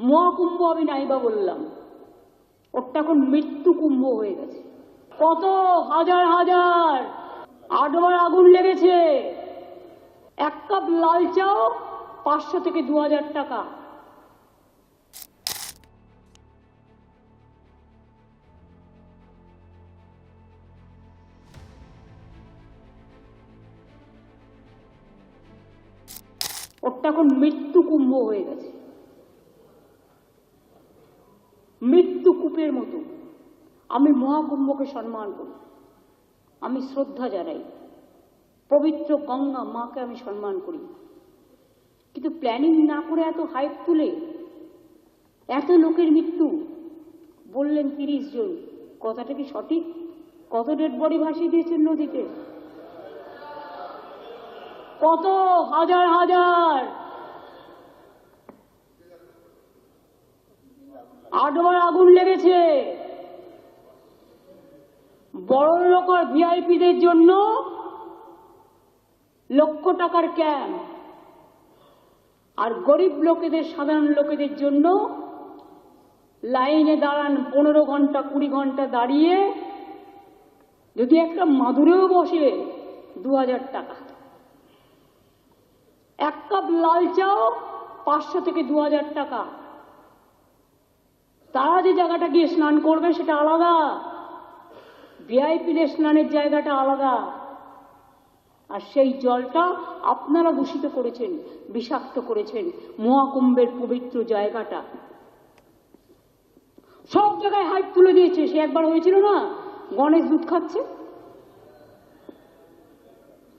মহাকুম্ভ আমি নাইবা বললাম, ওটা এখন মৃত্যু কুম্ভ হয়ে গেছে। কত হাজার হাজার আডোয়ার আগুন লেগেছে। এক কাপ লাল চাও 500 থেকে 2000 টাকা। ওটা এখন মৃত্যু কুম্ভ হয়ে গেছে, মৃত্যু কূপের মতো। আমি মহাকুম্ভকে সম্মান করি, আমি শ্রদ্ধা জানাই, পবিত্র গঙ্গা মাকে আমি সম্মান করি, কিন্তু প্ল্যানিং না করে এত হাইপ তুলে এত লোকের মৃত্যু বললেন 30 জন, কথাটা কি সঠিক? কত ডেড বডি ভাসিয়ে দিয়েছেন নদীতে? কত হাজার হাজার আডোয়ার আগুন লেগেছে। বড় লোক আর ভিআইপিদের জন্য লক্ষ টাকার ক্যাম্প, আর গরিব লোকেদের, সাধারণ লোকেদের জন্য লাইনে দাঁড়ান 15 ঘন্টা 20 ঘন্টা দাঁড়িয়ে, যদি একটা মাদুরেও বসে 2000 টাকা। এক কাপ লাল চাও 500 থেকে 2000 টাকা। তারা যে জায়গাটা গিয়ে স্নান করবে সেটা আলাদা, ভিআইপিদের স্নানের জায়গাটা আলাদা। আর সেই জলটা আপনারা দূষিত করেছেন, বিষাক্ত করেছেন মহাকুম্ভের পবিত্র জায়গাটা। সব জায়গায় হাইপ তুলে দিয়েছে। সে একবার হয়েছিল না, গণেশ দুধ খাচ্ছে,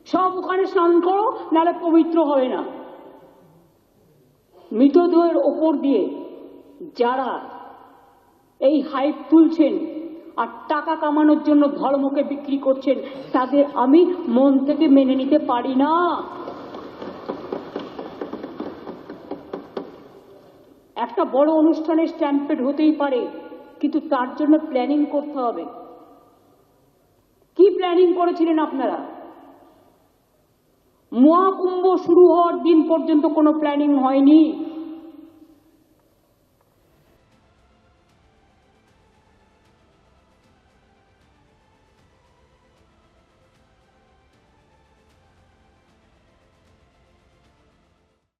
সব ওখানে স্নান করো নাহলে পবিত্র হবে না। মৃতদেহের ওপর দিয়ে যারা এই হাইপ তুলছেন আর টাকা কামানোর জন্য ধর্মকে বিক্রি করছেন, তাদের আমি মন থেকে মেনে নিতে পারি না। একটা বড় অনুষ্ঠানের স্ট্যাম্পেড হতেই পারে, কিন্তু তার জন্য প্ল্যানিং করতে হবে। কি প্ল্যানিং করেছিলেন আপনারা? মহাকুম্ভ শুরু হওয়ার দিন পর্যন্ত কোনো প্ল্যানিং হয়নি।